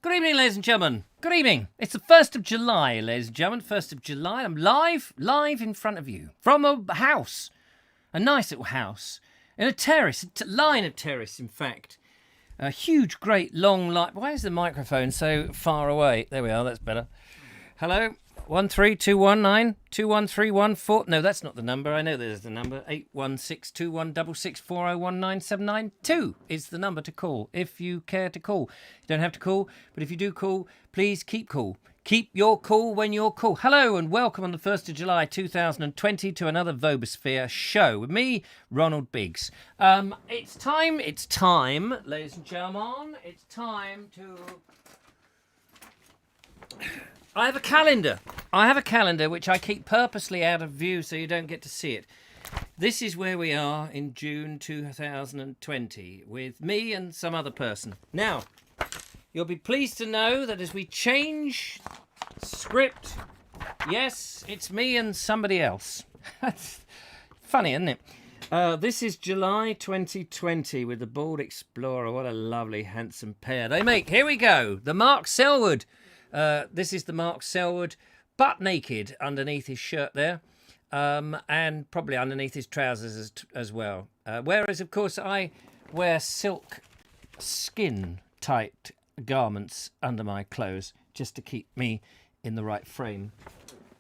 Good evening, ladies and gentlemen. Good evening. It's the 1st of July, ladies and gentlemen. 1st of July. I'm live in front of you from a house, a nice little house, in a terrace, line of terrace, in fact. A huge, great, long line. Why is the microphone so far away? There we are. That's better. Hello. 132192131. No, that's not the number. I know there's the number. 8162166401979 is the number to call if you care to call. You don't have to call, but if you do call, please keep cool. Keep your cool when you're cool. Hello and welcome on the 1st of July 2020 to another Vobosphere show with me, Ronald Biggs. It's time, ladies and gentlemen. It's time to... I have a calendar. Which I keep purposely out of view so you don't get to see it. This is where we are in June 2020 with me and some other person. Now, you'll be pleased to know that as we change script, yes, it's me and somebody else. That's funny, isn't it? This is July 2020 with the Bald Explorer. What a lovely, handsome pair they make. Here we go. The Mark Selwood. This is the Mark Selwood, butt naked underneath his shirt there, and probably underneath his trousers as well. Whereas, of course, I wear silk skin-tight garments under my clothes just to keep me in the right frame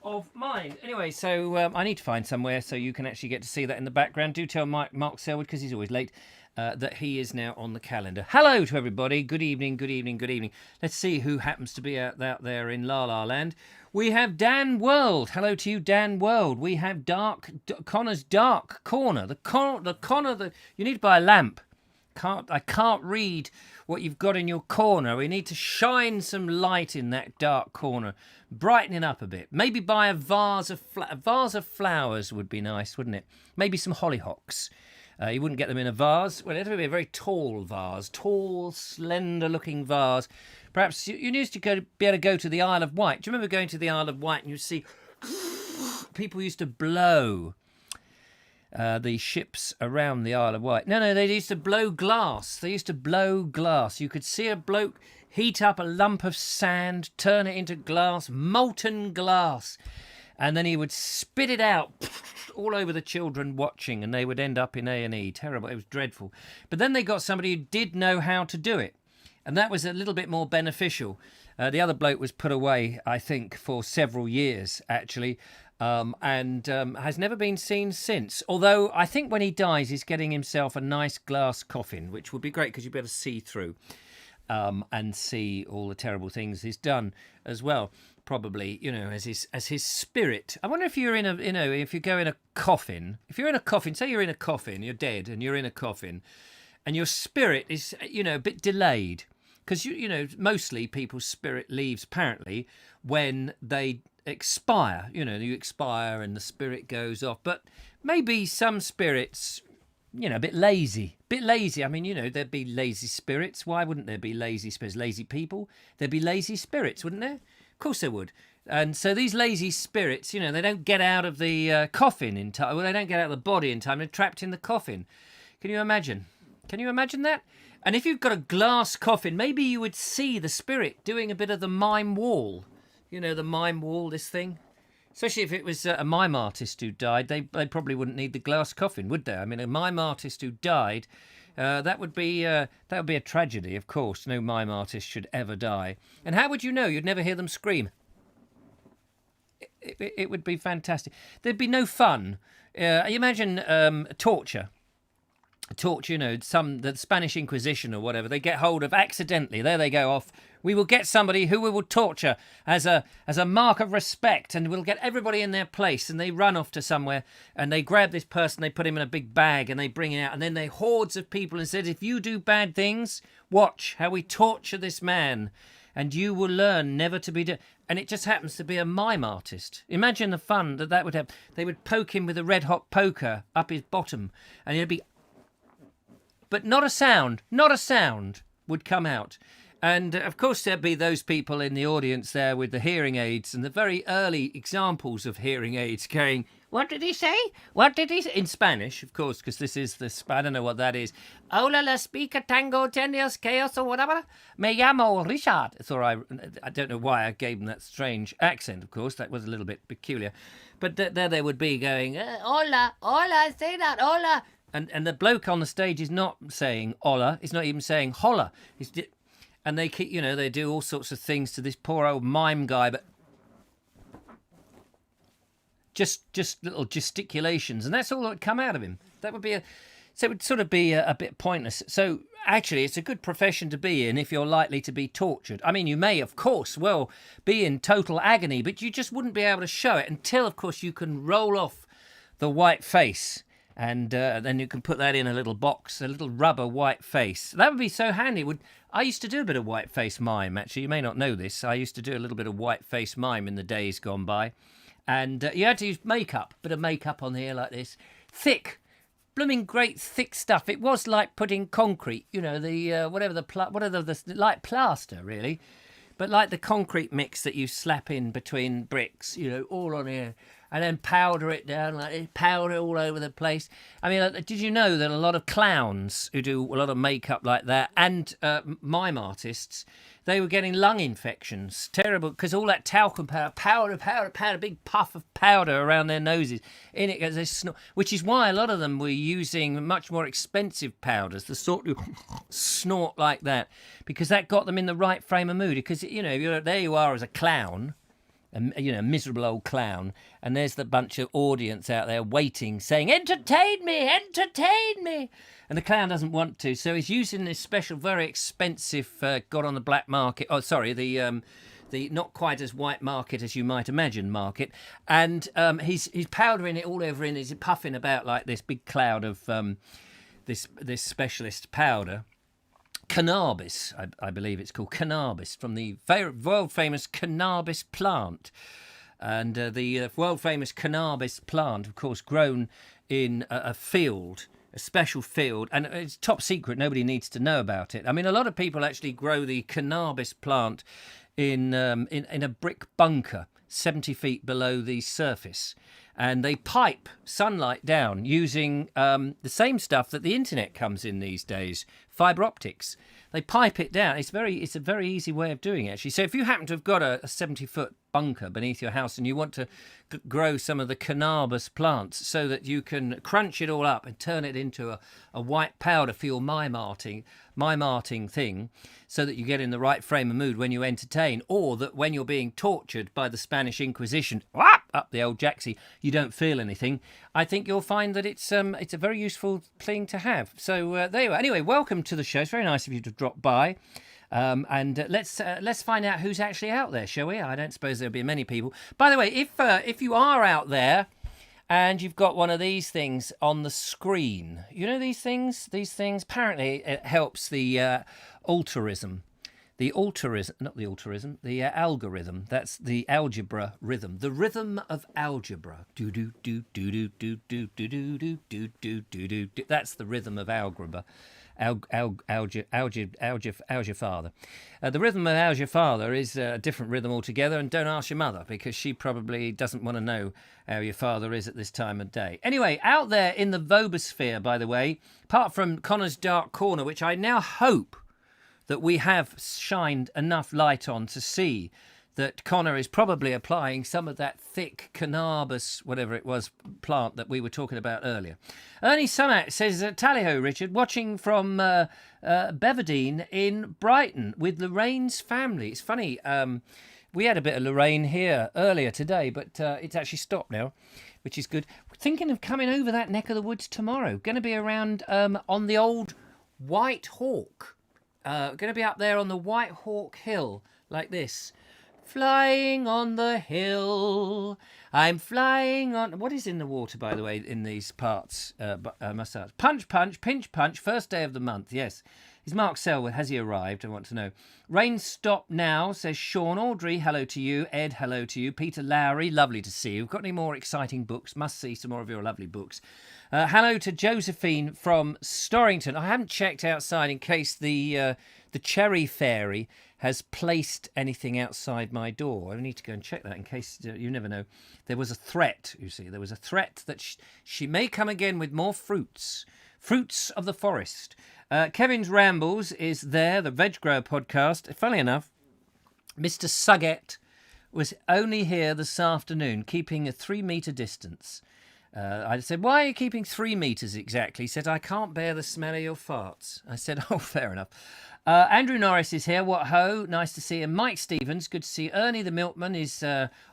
of mind. Anyway, so I need to find somewhere so you can actually get to see that in the background. Do tell Mark Selwood, because he's always late, that he is now on the calendar. Hello to everybody. Good evening, good evening, good evening. Let's see who happens to be out there in La La Land. We have Dan World. Hello to you, Dan World. We have Connor's Dark Corner. The corner that you need to buy a lamp. I can't read what you've got in your corner. We need to shine some light in that dark corner, brighten it up a bit. Maybe buy a vase of flowers would be nice, wouldn't it? Maybe some hollyhocks. You wouldn't get them in a vase. Well, it'd have to be a very tall vase, tall, slender-looking vase. Perhaps you used to be able to go to the Isle of Wight. Do you remember going to the Isle of Wight and you see people used to blow the ships around the Isle of Wight? No, they used to blow glass. You could see a bloke heat up a lump of sand, turn it into glass, molten glass, and then he would spit it out all over the children watching, and they would end up in A&E. Terrible. It was dreadful. But then they got somebody who did know how to do it, and that was a little bit more beneficial. The other bloke was put away, I think, for several years, actually, and has never been seen since. Although I think when he dies, he's getting himself a nice glass coffin, which would be great because you'd be able to see through and see all the terrible things he's done as well. Probably, as his spirit. I wonder if you're if you go in a coffin. If you're in a coffin, say you're in a coffin, you're dead, and you're in a coffin, and your spirit is, a bit delayed, because mostly people's spirit leaves apparently when they expire. You expire and the spirit goes off. But maybe some spirits, a bit lazy. I mean, there'd be lazy spirits. Why wouldn't there be lazy spirits? Lazy people. There'd be lazy spirits, wouldn't there? Of course they would. And so these lazy spirits, they don't get out of the coffin in time. Well, they don't get out of the body in time. They're trapped in the coffin. Can you imagine? Can you imagine that? And if you've got a glass coffin, maybe you would see the spirit doing a bit of the mime wall. The mime wall, this thing. Especially if it was a mime artist who died, they probably wouldn't need the glass coffin, would they? I mean, a mime artist who died, that would be a tragedy, of course. No mime artist should ever die. And how would you know? You'd never hear them scream. It would be fantastic. There'd be no fun. Imagine torture. The Spanish Inquisition or whatever, they get hold of accidentally. There they go off. We will get somebody who we will torture as a mark of respect, and we'll get everybody in their place, and they run off to somewhere, and they grab this person, they put him in a big bag, and they bring it out, and then they hordes of people and said, if you do bad things, watch how we torture this man, and you will learn never to be... And it just happens to be a mime artist. Imagine the fun that would have. They would poke him with a red-hot poker up his bottom, and he'd be... But not a sound would come out. And of course, there'd be those people in the audience there with the hearing aids and the very early examples of hearing aids going, "What did he say? What did he say?" In Spanish, of course, because this is I don't know what that is. Hola, la speaker tango, tendios, chaos, or whatever. Me llamo Richard. So I don't know why I gave them that strange accent, of course. That was a little bit peculiar. But there they would be going, hola, hola, say that, hola. And the bloke on the stage is not saying hola. He's not even saying hola. And they keep, they do all sorts of things to this poor old mime guy, but just little gesticulations, and that's all that would come out of him. That would be so it would sort of be a bit pointless. So actually, it's a good profession to be in if you're likely to be tortured. I mean, you may, of course, be in total agony, but you just wouldn't be able to show it until, of course, you can roll off the white face. And then you can put that in a little box, a little rubber white face. That would be so handy. I used to do a bit of white face mime, actually. You may not know this. I used to do a little bit of white face mime in the days gone by. And you had to use makeup, bit of makeup on here like this. Thick, blooming great thick stuff. It was like putting concrete, like plaster, really. But like the concrete mix that you slap in between bricks, all on here. And then powder it down like this, powder all over the place. I mean, did you know that a lot of clowns who do a lot of makeup like that and mime artists, they were getting lung infections? Terrible, because all that talcum powder, big puff of powder around their noses. In it goes this which is why a lot of them were using much more expensive powders, the sort of snort like that, because that got them in the right frame of mood. Because, there you are as a clown, a miserable old clown, and there's the bunch of audience out there waiting, saying, entertain me, and the clown doesn't want to, so he's using this special, very expensive, got on the black market, the not quite as white market as you might imagine market, and he's powdering it all over in, he's puffing about like this big cloud of this specialist powder. Cannabis, I believe it's called cannabis, from the world famous cannabis plant. And the world famous cannabis plant, of course, grown in a field, a special field, and it's top secret. Nobody needs to know about it. I mean, a lot of people actually grow the cannabis plant in a brick bunker 70 feet below the surface. And they pipe sunlight down using the same stuff that the internet comes in these days, fibre optics. They pipe it down. It's a very easy way of doing it, actually. So if you happen to have got a 70-foot bunker beneath your house and you want to grow some of the cannabis plants so that you can crunch it all up and turn it into a white powder for your mime arting thing, so that you get in the right frame of mood when you entertain, or that when you're being tortured by the Spanish Inquisition, up the old jacksie, you don't feel anything. I think you'll find that it's a very useful thing to have. So there you are. Anyway, welcome to the show. It's very nice of you to drop by. And let's find out who's actually out there, shall we? I don't suppose there'll be many people. By the way, if you are out there and you've got one of these things on the screen, these things. Apparently, it helps the algorithm. That's the algebra rhythm. The rhythm of algebra. Do do do do do do do do do do do do do do. That's the rhythm of algebra. Algebra father. The rhythm of algebra father is a different rhythm altogether, and don't ask your mother, because she probably doesn't want to know how your father is at this time of day. Anyway, out there in the Vobosphere, by the way, apart from Connor's dark corner, which I now hope that we have shined enough light on to see that Connor is probably applying some of that thick cannabis, whatever it was, plant that we were talking about earlier. Ernie Summit says, tally-ho, Richard, watching from Beverdene in Brighton with Lorraine's family. It's funny, we had a bit of Lorraine here earlier today, but it's actually stopped now, which is good. We're thinking of coming over that neck of the woods tomorrow. Going to be around on the old White Hawk. Going to be up there on the White Hawk Hill, like this. Flying on the hill, I'm flying on... What is in the water, by the way, in these parts? Massage. Punch, pinch, punch, first day of the month, yes. Is Mark Selwood, has he arrived? I want to know. Rain stop now, says Sean. Audrey, hello to you. Ed, hello to you. Peter Lowry, lovely to see you. Got any more exciting books? Must see some more of your lovely books. Hello to Josephine from Storrington. I haven't checked outside in case the the cherry fairy has placed anything outside my door. I need to go and check that in case you never know. There was a threat, you see. There was a threat that she may come again with more fruits. Fruits of the forest. Kevin's Rambles is there, the Veg Grower podcast. Funnily enough, Mr. Saget was only here this afternoon, keeping a 3-metre distance. I said, why are you keeping 3 metres exactly? He said, I can't bear the smell of your farts. I said, oh, fair enough. Andrew Norris is here. What ho? Nice to see him. Mike Stevens, good to see Ernie the Milkman is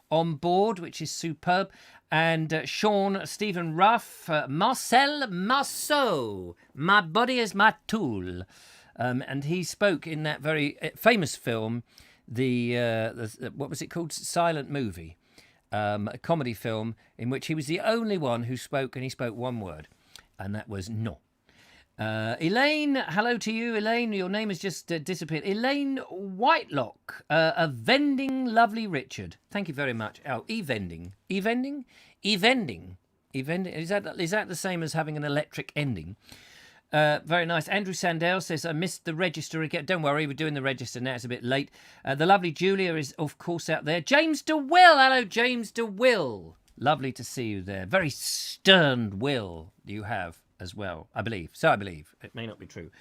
on board, which is superb. And Sean, Stephen Ruff, Marcel Marceau, my body is my tool. And he spoke in that very famous film, what was it called? Silent Movie. A comedy film in which he was the only one who spoke, and he spoke one word, and that was no. Elaine, hello to you, Elaine. Your name has just disappeared. Elaine Whitelock, a vending lovely Richard. Thank you very much. Oh, e-vending. E-vending? E-vending. E-vending. Is that the same as having an electric ending? Very nice. Andrew Sandell says, I missed the register again. Don't worry, we're doing the register now. It's a bit late. The lovely Julia is, of course, out there. James DeWill. Hello, James DeWill. Lovely to see you there. Very stern will you have as well, I believe. So I believe. It may not be true.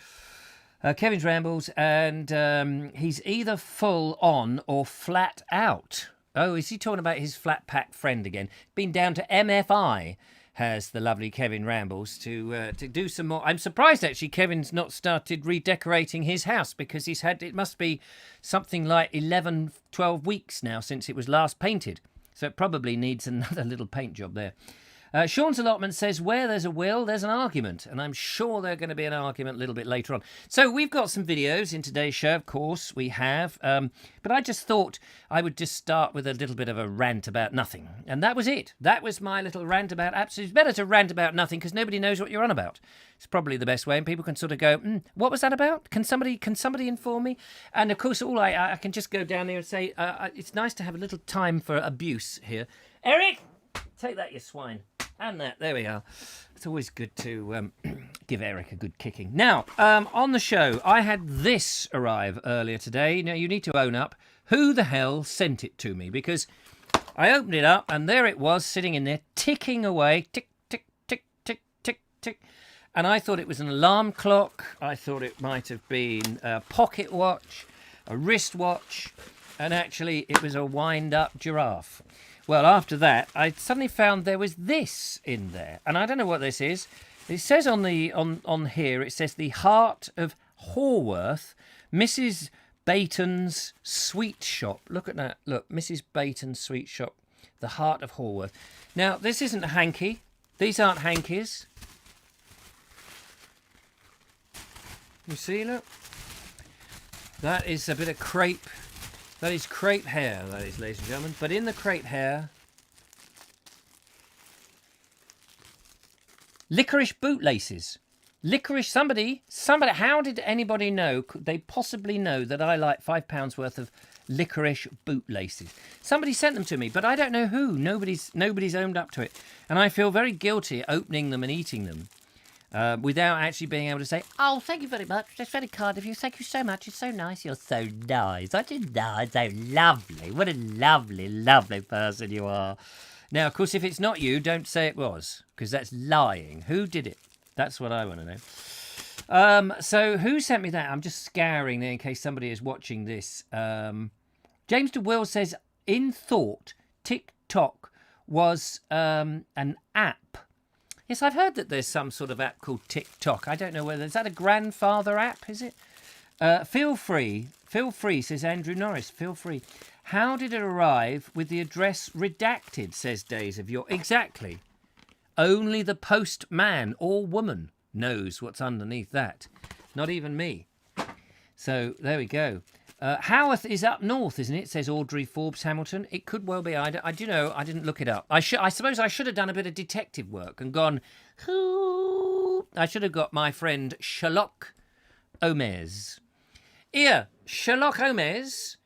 Kevin's Rambles, and he's either full on or flat out. Oh, is he talking about his flat pack friend again? Been down to MFI. Has the lovely Kevin Rambles to do some more. I'm surprised actually Kevin's not started redecorating his house, because it must be something like 11, 12 weeks now since it was last painted. So it probably needs another little paint job there. Sean's Allotment says, where there's a will, there's an argument. And I'm sure there's going to be an argument a little bit later on. So we've got some videos in today's show, of course, we have. But I just thought I would just start with a little bit of a rant about nothing. And that was it. That was my little rant about absolutely. It's better to rant about nothing because nobody knows what you're on about. It's probably the best way. And people can sort of go, what was that about? Can somebody inform me? And of course, I can just go down there and say, it's nice to have a little time for abuse here. Eric, take that, you swine. And there we are. It's always good to give Eric a good kicking. Now, on the show, I had this arrive earlier today. Now, you need to own up. Who the hell sent it to me? Because I opened it up, and there it was, sitting in there, ticking away. Tick, tick, tick, tick, tick, tick. And I thought it was an alarm clock. I thought it might have been a pocket watch, a wristwatch, and actually it was a wind-up giraffe. Well, after that, I suddenly found there was this in there, and I don't know what this is. It says on here, it says the Heart of Haworth, Mrs. Baton's Sweet Shop. Look at that. Look, Mrs. Baton's Sweet Shop, the Heart of Haworth. Now, this isn't a hanky. These aren't hankies. You see, look. That is a bit of crepe. That is crepe hair, that is, ladies and gentlemen. But in the crepe hair, licorice bootlaces. Licorice, somebody, how did anybody know, could they possibly know that I like £5 worth of licorice bootlaces? Somebody sent them to me, but I don't know who. Nobody's owned up to it. And I feel very guilty opening them and eating them. Without actually being able to say, oh, thank you very much. That's very kind of you. Thank you so much. It's so nice. You're so nice. Aren't you nice? So lovely. What a lovely, lovely person you are. Now, of course, if it's not you, don't say it was, because that's lying. Who did it? That's what I want to know. So who sent me that? I'm just scouring there in case somebody is watching this. James DeWill says, in thought, TikTok was an app. Yes, I've heard that there's some sort of app called TikTok. I don't know whether... Is that a grandfather app, is it? Feel free, says Andrew Norris. Feel free. How did it arrive with the address redacted, says Days of Yore. Exactly. Only the postman or woman knows what's underneath that. Not even me. So, there we go. Haworth is up north, isn't it? Says Audrey Forbes Hamilton. It could well be. I didn't look it up. I suppose I should have done a bit of detective work and gone, who? I should have got my friend Sherlock Holmes. Here, Sherlock Holmes.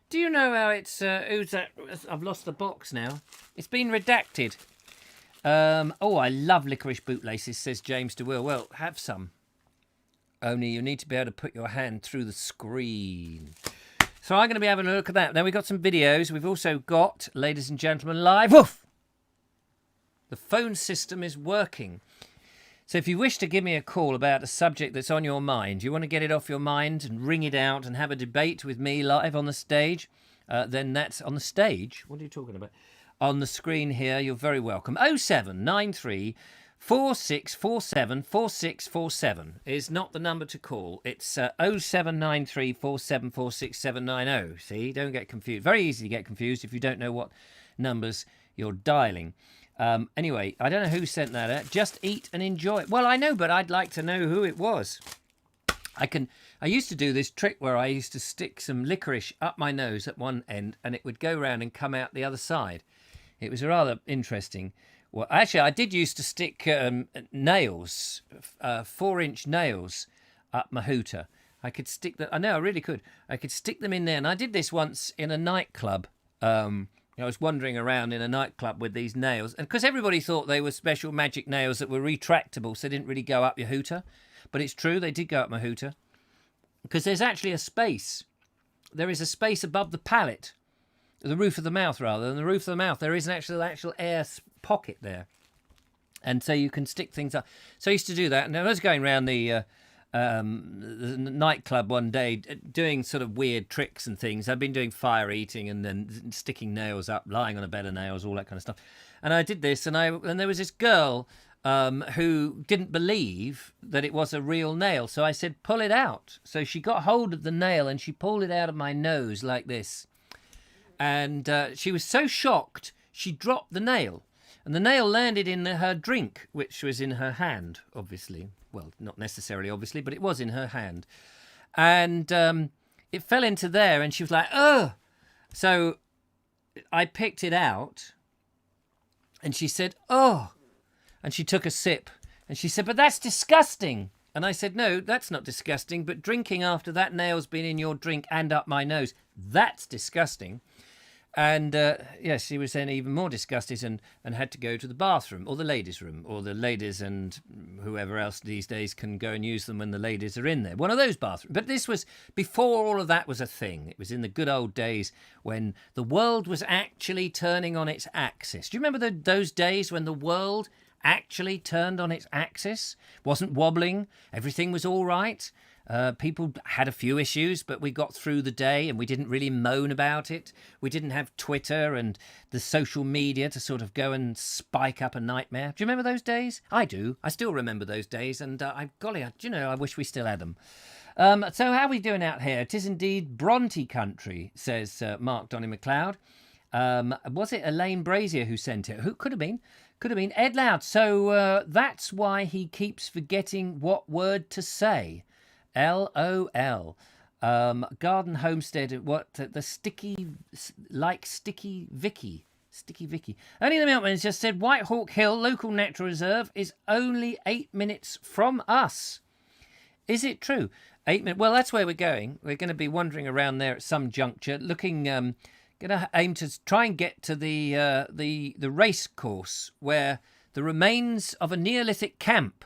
Do you know how it's... who's that? I've lost the box now. It's been redacted. I love licorice bootlaces, says James DeWill. Well, have some. Only you need to be able to put your hand through the screen. So I'm going to be having a look at that. Then we've got some videos. We've also got, ladies and gentlemen, live. Woof! The phone system is working. So if you wish to give me a call about a subject that's on your mind, you want to get it off your mind and ring it out and have a debate with me live on the stage, then that's on the stage. What are you talking about? On the screen here, you're very welcome. 0793 4647 4647 is not the number to call. It's 0793 4746 See, don't get confused. Very easy to get confused if you don't know what numbers you're dialing. Anyway, I don't know who sent that out. Just eat and enjoy. Well, I know, but I'd like to know who it was. I used to do this trick where I used to stick some licorice up my nose at one end and it would go round and come out the other side. It was rather interesting. Well, actually, I did used to stick nails, 4-inch nails up my hooter. I could stick them. I know, I really could. I could stick them in there. And I did this once in a nightclub. I was wandering around in a nightclub with these nails. And because everybody thought they were special magic nails that were retractable, so they didn't really go up your hooter. But it's true, they did go up my hooter. Because there's actually a space. There is a space above the palate. The roof of the mouth, rather. And the roof of the mouth, there is an actual air pocket there. And so you can stick things up. So I used to do that. And I was going around the nightclub one day doing sort of weird tricks and things. I've been doing fire eating and then sticking nails up, lying on a bed of nails, all that kind of stuff. And I did this, and there was this girl who didn't believe that it was a real nail. So I said, pull it out. So she got hold of the nail and she pulled it out of my nose like this. And she was so shocked, she dropped the nail. And the nail landed in her drink, which was in her hand, obviously. Well, not necessarily, obviously, but it was in her hand. And it fell into there, and she was like, oh! So I picked it out, and she said, oh! And she took a sip, and she said, but that's disgusting! And I said, no, that's not disgusting, but drinking after that nail's been in your drink and up my nose, that's disgusting. And yes, she was then even more disgusted and had to go to the bathroom or the ladies' room, or the ladies and whoever else these days can go and use them when the ladies are in there. One of those bathrooms. But this was before all of that was a thing. It was in the good old days when the world was actually turning on its axis. Do you remember those days when the world actually turned on its axis? Wasn't wobbling. Everything was all right. People had a few issues, but we got through the day and we didn't really moan about it. We didn't have Twitter and the social media to sort of go and spike up a nightmare. Do you remember those days? I do. I still remember those days, and I wish we still had them. So how are we doing out here? It is indeed Bronte country, says Mark Donny McLeod. Was it Elaine Brazier who sent it? Who could have been? Could have been Ed Loud. So that's why he keeps forgetting what word to say. LOL. Garden Homestead, what? The Sticky Vicky. Sticky Vicky. Only the Milkman has just said White Hawk Hill Local Natural Reserve is only 8 minutes from us. Is it true? 8 minutes. Well, that's where we're going. We're going to be wandering around there at some juncture, looking. Going to aim to try and get to the race course where the remains of a Neolithic camp.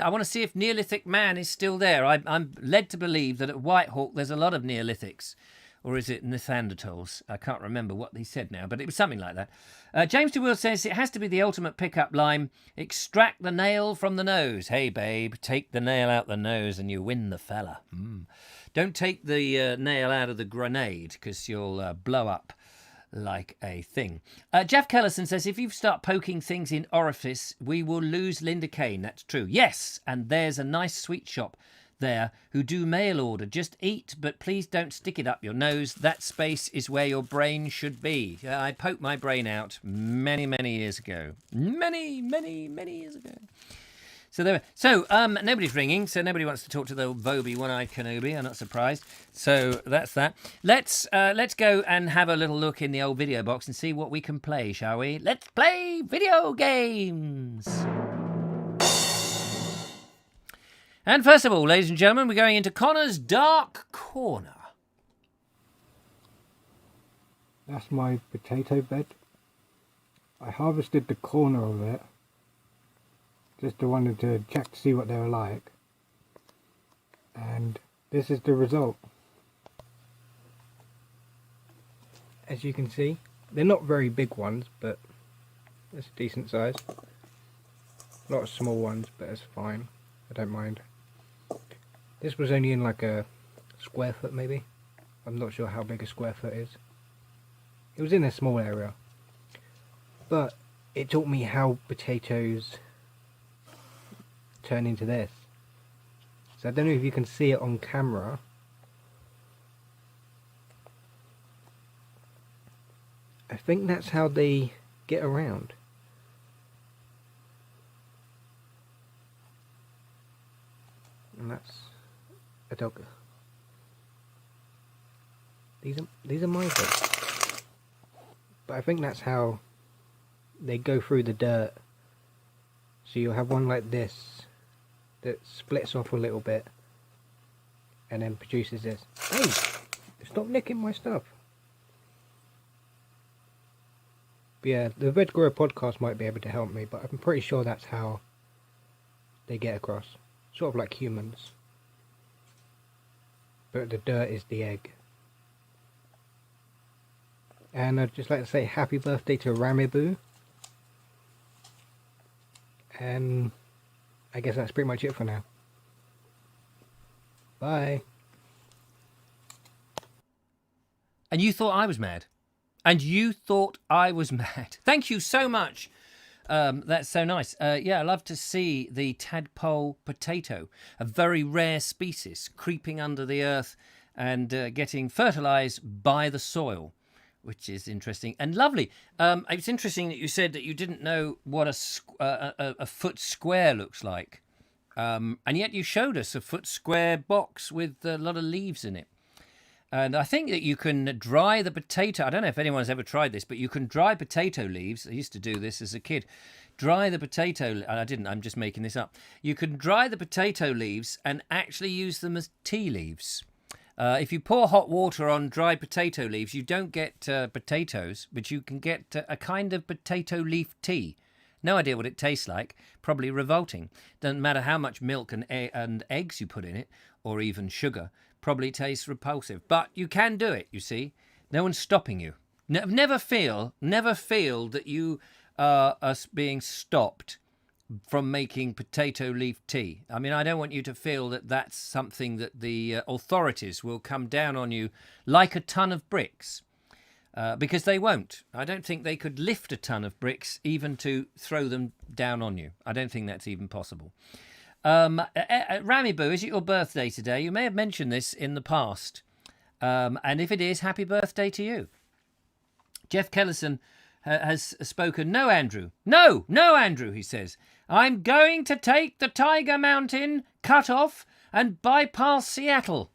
I want to see if Neolithic man is still there. I'm led to believe that at Whitehawk there's a lot of Neolithics. Or is it Neanderthals? I can't remember what he said now, but it was something like that. James DeWill says it has to be the ultimate pickup line. Extract the nail from the nose. Hey, babe, take the nail out the nose and you win the fella. Don't take the nail out of the grenade because you'll blow up like a thing. Jeff Kellison says, if you start poking things in orifice, we will lose Linda Kane. That's true. Yes, and there's a nice sweet shop there who do mail order. Just eat, but please don't stick it up your nose. That space is where your brain should be. I poked my brain out many, many years ago. Many, many, many years ago. So there. So nobody's ringing, so nobody wants to talk to the Vobie one-eyed Kenobi. I'm not surprised. So that's that. Let's go and have a little look in the old video box and see what we can play, shall we? Let's play video games. And first of all, ladies and gentlemen, we're going into Connor's Dark Corner. That's my potato bed. I harvested the corner of it. Just wanted to check to see what they were like. And this is the result. As you can see, they're not very big ones, but it's a decent size. A lot of small ones, but it's fine. I don't mind. This was only in like a square foot maybe. I'm not sure how big a square foot is. It was in a small area. But it taught me how potatoes turn into this. So I don't know if you can see it on camera. I think that's how they get around. And that's a dog. These are my dogs. But I think that's how they go through the dirt. So you'll have one like this that splits off a little bit and then produces this. Hey! Stop nicking my stuff. But yeah, the Veg Grower podcast might be able to help me, but I'm pretty sure that's how they get across. Sort of like humans. But the dirt is the egg. And I'd just like to say happy birthday to Ramiboo. And I guess that's pretty much it for now. Bye. And you thought I was mad. And you thought I was mad. Thank you so much. That's so nice. Yeah, I love to see the tadpole potato, a very rare species, creeping under the earth and getting fertilised by the soil, which is interesting and lovely. It's interesting that you said that you didn't know what a foot square looks like. And yet you showed us a foot square box with a lot of leaves in it. And I think that you can dry the potato. I don't know if anyone's ever tried this, but you can dry potato leaves. I used to do this as a kid. Dry the potato. I didn't. I'm just making this up. You can dry the potato leaves and actually use them as tea leaves. If you pour hot water on dry potato leaves, you don't get potatoes, but you can get a kind of potato leaf tea. No idea what it tastes like. Probably revolting. Doesn't matter how much milk and eggs you put in it, or even sugar. Probably tastes repulsive. But you can do it, you see. No one's stopping you. Never feel that you are being stopped from making potato leaf tea. I mean, I don't want you to feel that that's something that the authorities will come down on you like a ton of bricks. Because they won't. I don't think they could lift a ton of bricks even to throw them down on you. I don't think that's even possible. Ramiboo, is it your birthday today? You may have mentioned this in the past. And if it is, happy birthday to you. Jeff Kellison has spoken. No, Andrew. No, Andrew, he says. I'm going to take the Tiger Mountain cut off and bypass Seattle.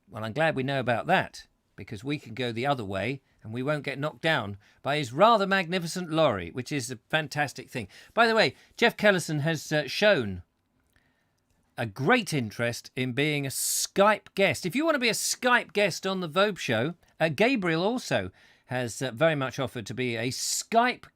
Well, I'm glad we know about that, because we can go the other way and we won't get knocked down by his rather magnificent lorry, which is a fantastic thing. By the way, Jeff Kellison has shown a great interest in being a Skype guest. If you want to be a Skype guest on the Vobes Show, Gabriel also has very much offered to be a Skype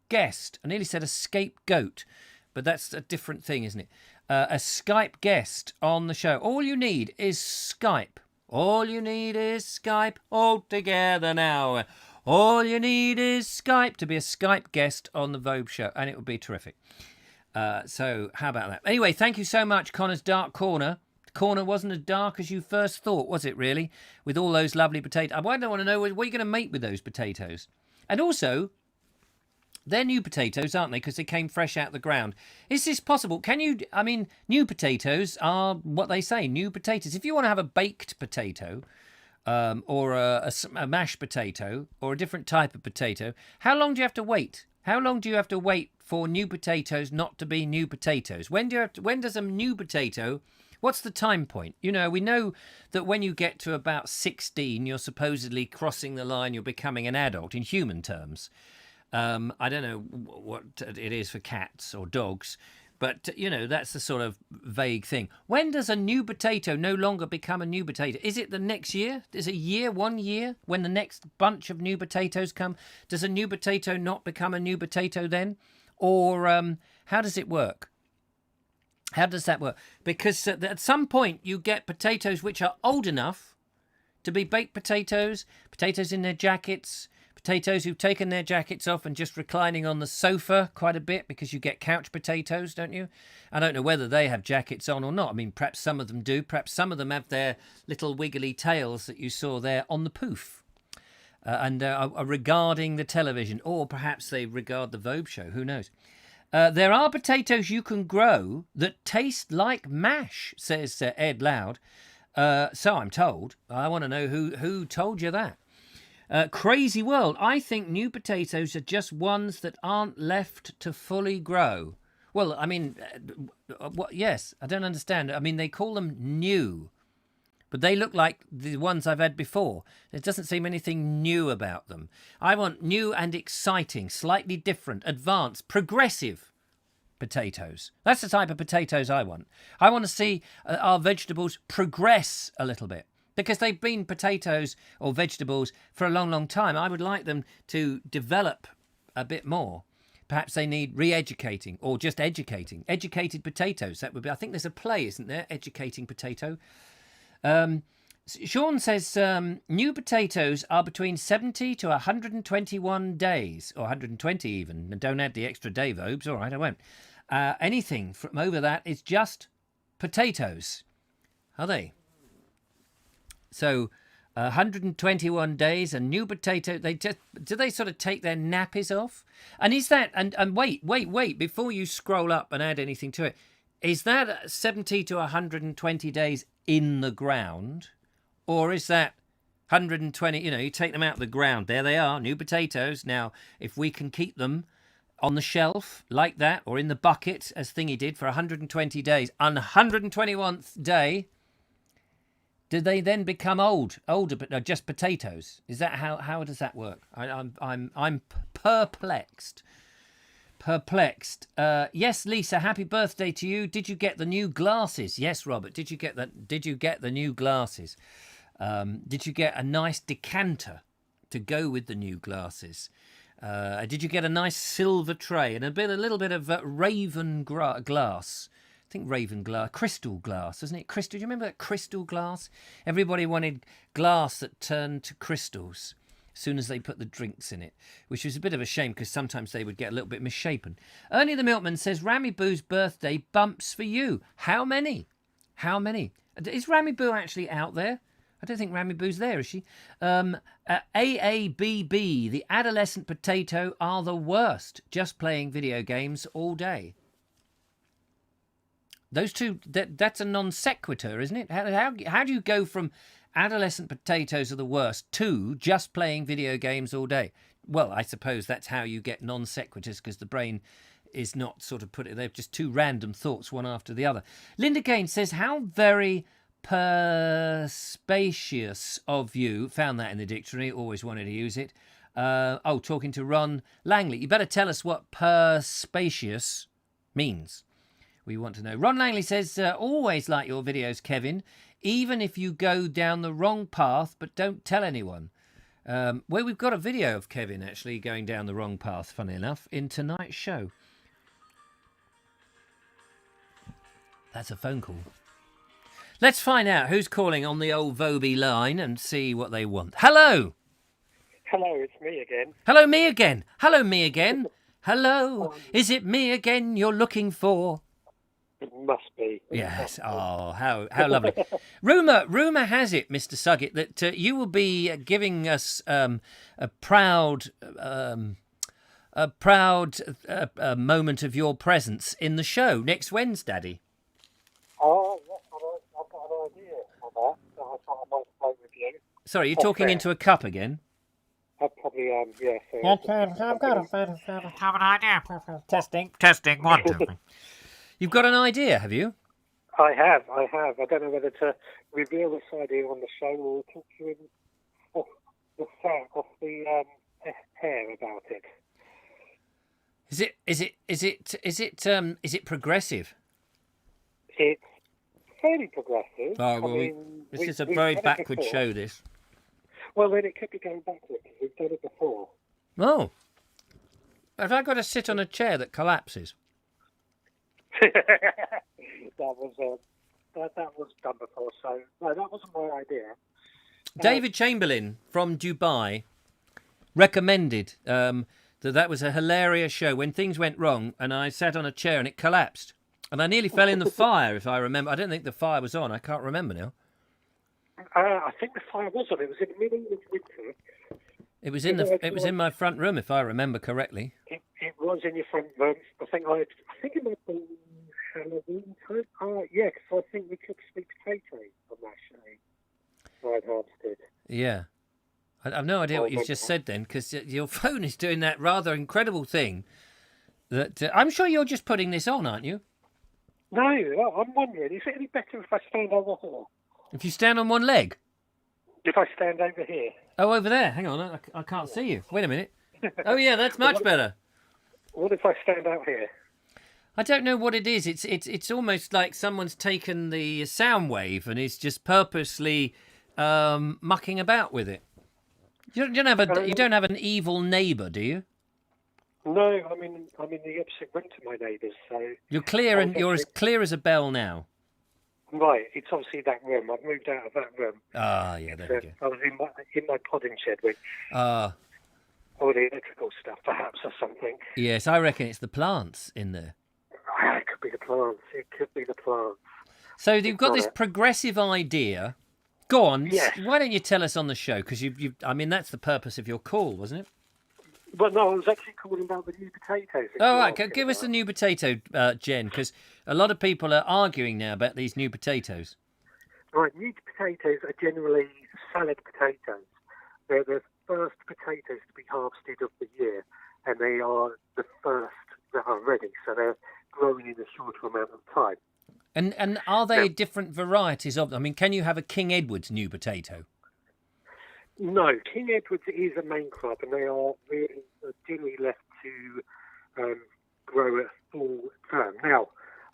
guest. I nearly said a scapegoat, but that's a different thing, isn't it? A Skype guest on the show. All you need is Skype. All you need is Skype. All together now. All you need is Skype to be a Skype guest on the Vobes Show, and it would be terrific. So how about that? Anyway, thank you so much, Connor's Dark Corner. The corner wasn't as dark as you first thought, was it really? With all those lovely potatoes. I want to know what are you going to make with those potatoes? And also, they're new potatoes, aren't they? Because they came fresh out of the ground. Is this possible? New potatoes are what they say, new potatoes. If you want to have a baked potato, or a mashed potato, or a different type of potato, how long do you have to wait? How long do you have to wait for new potatoes not to be new potatoes? When does a new potato, what's the time point? You know, we know that when you get to about 16, you're supposedly crossing the line, you're becoming an adult in human terms. I don't know what it is for cats or dogs, but, you know, that's the sort of vague thing. When does a new potato no longer become a new potato? Is it the next year? Is it 1 year, when the next bunch of new potatoes come? Does a new potato not become a new potato then? Or how does it work? How does that work? Because at some point you get potatoes which are old enough to be baked potatoes, potatoes in their jackets, potatoes who've taken their jackets off and just reclining on the sofa quite a bit, because you get couch potatoes, don't you? I don't know whether they have jackets on or not. I mean, perhaps some of them do. Perhaps some of them have their little wiggly tails that you saw there on the poof. And are regarding the television, or perhaps they regard the Vobes show, who knows. There are potatoes you can grow that taste like mash, says Ed Loud. So I'm told. I want to know who told you that. Crazy world. I think new potatoes are just ones that aren't left to fully grow. Well, I mean, what? Yes, I don't understand. I mean, they call them new, but they look like the ones I've had before. There doesn't seem anything new about them. I want new and exciting, slightly different, advanced, progressive potatoes. That's the type of potatoes I want. I want to see our vegetables progress a little bit, because they've been potatoes or vegetables for a long, long time. I would like them to develop a bit more. Perhaps they need re-educating or just educating. Educated potatoes, that would be... I think there's a play, isn't there? Educating Potato. Sean says new potatoes are between 70 to 121 days, or 120 even. And don't add the extra day, Vobes. All right, I won't. Anything from over that is just potatoes. Are they? So 121 days, a new potato. Do they sort of take their nappies off? And is that, and wait, before you scroll up and add anything to it, is that 70 to 120 days in the ground? Or is that 120, you take them out of the ground. There they are, new potatoes. Now, if we can keep them on the shelf like that, or in the bucket, as Thingy did, for 120 days, on the 121st day, do they then become older, but just potatoes? Is that how does that work? I'm perplexed. Yes, Lisa, happy birthday to you. Did you get the new glasses? Yes, Robert. Did you get the new glasses? Did you get a nice decanter to go with the new glasses? Did you get a nice silver tray and a little bit of raven glass? I think raven glass, crystal glass, isn't it? Crystal. Do you remember that crystal glass? Everybody wanted glass that turned to crystals as soon as they put the drinks in it, which was a bit of a shame because sometimes they would get a little bit misshapen. Ernie the Milkman says, Rami Boo's birthday bumps for you. How many? Is Rami Boo actually out there? I don't think Rami Boo's there, is she? AABB, the adolescent potato are the worst, just playing video games all day. Those two, that's a non sequitur, isn't it? How do you go from adolescent potatoes are the worst to just playing video games all day? Well, I suppose that's how you get non sequiturs, because the brain is not sort of they're just two random thoughts, one after the other. Linda Gaines says, how very perspicacious of you. Found that in the dictionary, always wanted to use it. Talking to Ron Langley. You better tell us what perspicacious means. We want to know. Ron Langley says, always like your videos, Kevin, even if you go down the wrong path, but don't tell anyone. Well, we've got a video of Kevin actually going down the wrong path, funny enough, in tonight's show. That's a phone call. Let's find out who's calling on the old Vobie line and see what they want. Hello. Hello, it's me again. Hello, me again. Hello, me again. Hello. Is it me again you're looking for? It must be. Yes. Oh, how lovely. Rumour has it, Mr. Saget, that you will be giving us a proud moment of your presence in the show next Wednesday. Oh, yes, I've got an idea for that. I thought I might play with you. Sorry, you're talking into a cup again? I probably am, yes. I've got an idea. Testing, 1, 2, 3. You've got an idea, have you? I have. I don't know whether to reveal this idea on the show or talk to him off the air about it. Is it progressive? It's fairly progressive. Oh, well, this is a very backward show, this. Well, then it could be going backward because we've done it before. Oh. Have I got to sit on a chair that collapses? That was done before, so no, that wasn't my idea. David Chamberlain from Dubai recommended that was a hilarious show when things went wrong and I sat on a chair and it collapsed. And I nearly fell in the fire, if I remember. I don't think the fire was on. I can't remember now. I think the fire was on. It was in the middle of winter. It was in my front room, if I remember correctly. It was in your front room. I think it might be Halloween time. Yeah, because I think we cooked sweet potatoes on that show. Ryan Harms did. Yeah. I've no idea what you've just said then, because your phone is doing that rather incredible thing. That I'm sure you're just putting this on, aren't you? No, I'm wondering, is it any better if I stand over here? If you stand on one leg? If I stand over here? Oh, over there. Hang on, I can't see you. Wait a minute. Oh, yeah, that's much better. What if I stand out here? I don't know what it is. It's almost like someone's taken the sound wave and is just purposely mucking about with it. You don't have an evil neighbour, do you? No, I'm in the opposite room to my neighbours, so you're clear and you're as clear as a bell now. Right, it's obviously that room. I've moved out of that room. Ah, yeah, there we go. I was in my podding shed with all the electrical stuff, perhaps, or something. Yes, I reckon it's the plants in there. It could be the plants. It could be the plants. So you've got this progressive idea. Go on. Yes. Why don't you tell us on the show? Because I mean, that's the purpose of your call, wasn't it? Well, no, I was actually calling about the new potatoes. Oh, right. Give us the new potato, Jen, because a lot of people are arguing now about these new potatoes. Right, new potatoes are generally salad potatoes. They're the first potatoes to be harvested of the year, and they are the first that are ready, so they're growing in a shorter amount of time. And are they different varieties of them? I mean, can you have a King Edward's new potato? No, King Edward's is a main crop, and they are really generally left to grow at full term. Now,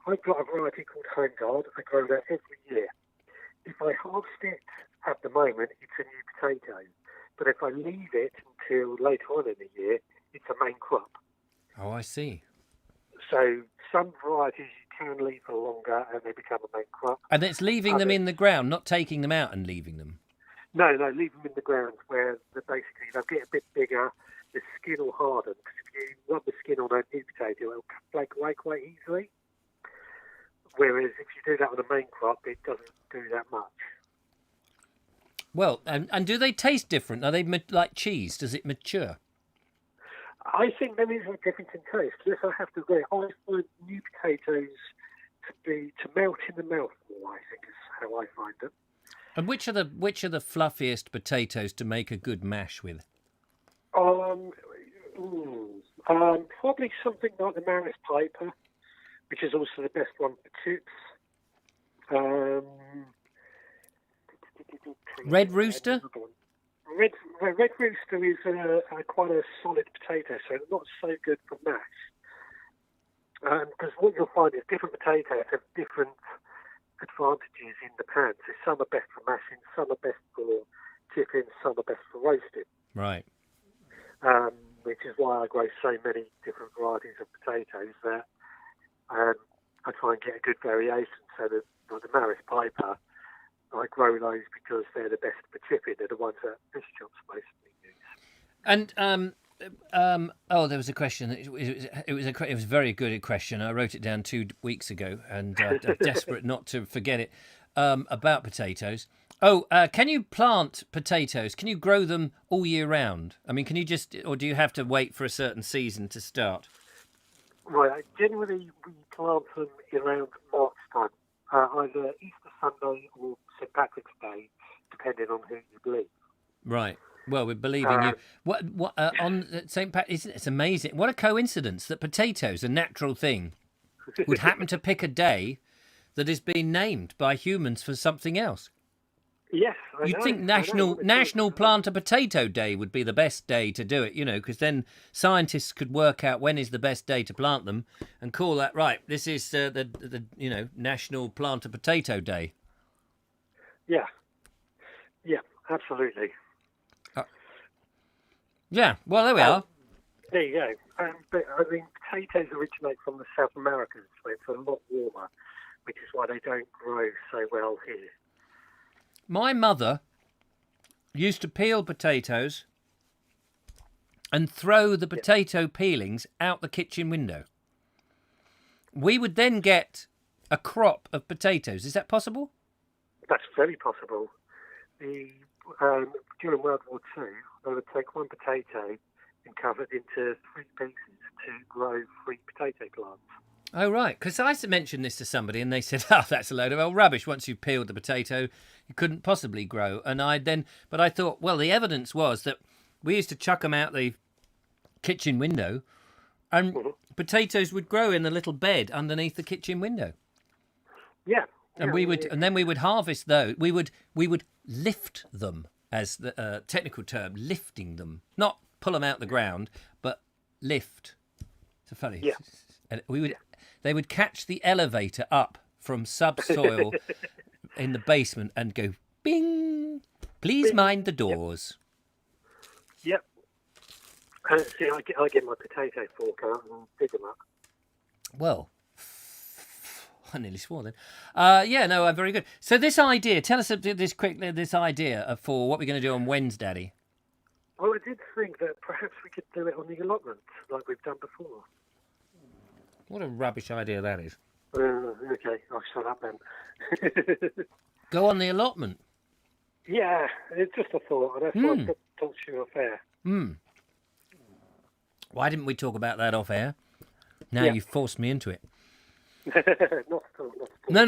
I've got a variety called Home Guard. I grow that every year. If I harvest it at the moment, it's a new potato. But if I leave it until later on in the year, it's a main crop. Oh, I see. So some varieties you can leave for longer and they become a main crop. And it's leaving them in the ground, not taking them out and leaving them? No, leave them in the ground where basically they'll get a bit bigger, the skin will harden. Because if you rub the skin on a new potato, it'll flake away quite easily. Whereas if you do that on a main crop, it doesn't do that much. Well, and do they taste different? Are they like cheese? Does it mature? I think there is a difference in taste. Yes, I have to agree. I find new potatoes to melt in the mouth more, I think is how I find them. And which are the fluffiest potatoes to make a good mash with? Probably something like the Maris Piper, which is also the best one for chips. Red Rooster? Red Rooster is quite a solid potato, so not so good for mash. Because what you'll find is different potatoes have different advantages in the pan. So some are best for mashing, some are best for chipping, some are best for roasting. Right. Which is why I grow so many different varieties of potatoes that I try and get a good variation. So that like the Maris Piper, I grow those because they're the best for chipping. They're the ones that fish shops mostly use. And there was a question. It was a very good question. I wrote it down 2 weeks ago, and I'm desperate not to forget it. About potatoes. Can you plant potatoes? Can you grow them all year round? I mean, can you or do you have to wait for a certain season to start? Right. Generally, we plant them around March time, either Easter Sunday or St Patrick's Day, depending on who you believe. Right. Well, we're believing you. What on St. Pat? It's amazing. What a coincidence that potatoes, a natural thing, would happen to pick a day that has been named by humans for something else. Yes, You'd think National Plant a Potato Day would be the best day to do it, because then scientists could work out when is the best day to plant them and call that right. This is the National Plant a Potato Day. Yeah, absolutely. Yeah, well, there we are. There you go. But I mean, potatoes originate from the South Americans, so it's a lot warmer, which is why they don't grow so well here. My mother used to peel potatoes and throw the potato peelings out the kitchen window. We would then get a crop of potatoes. Is that possible? That's very possible. During World War II, they would take one potato and cut it into 3 pieces to grow 3 potato plants. Oh, right. Because I mentioned this to somebody and they said, oh, that's a load of old rubbish. Once you peeled the potato, you couldn't possibly grow. And but I thought, well, the evidence was that we used to chuck them out the kitchen window and potatoes would grow in the little bed underneath the kitchen window. Yeah. And then we would harvest those. We would lift them, as the technical term, lifting them. Not pull them out the ground, but lift. It's funny. Yeah. And they would catch the elevator up from subsoil in the basement and go, bing, please Bing. mind the doors. Yep. See, I get my potato fork out and dig them up. Well, I nearly swore then. Very good. So this idea, tell us this idea for what we're going to do on Wednesday, Daddy. Well, I did think that perhaps we could do it on the allotment, like we've done before. What a rubbish idea that is. Okay, I'll shut up then. Go on the allotment. Yeah, it's just a thought, and that's why I talked to you off air. Why didn't we talk about that off air? Now you've forced me into it. Not at all. No.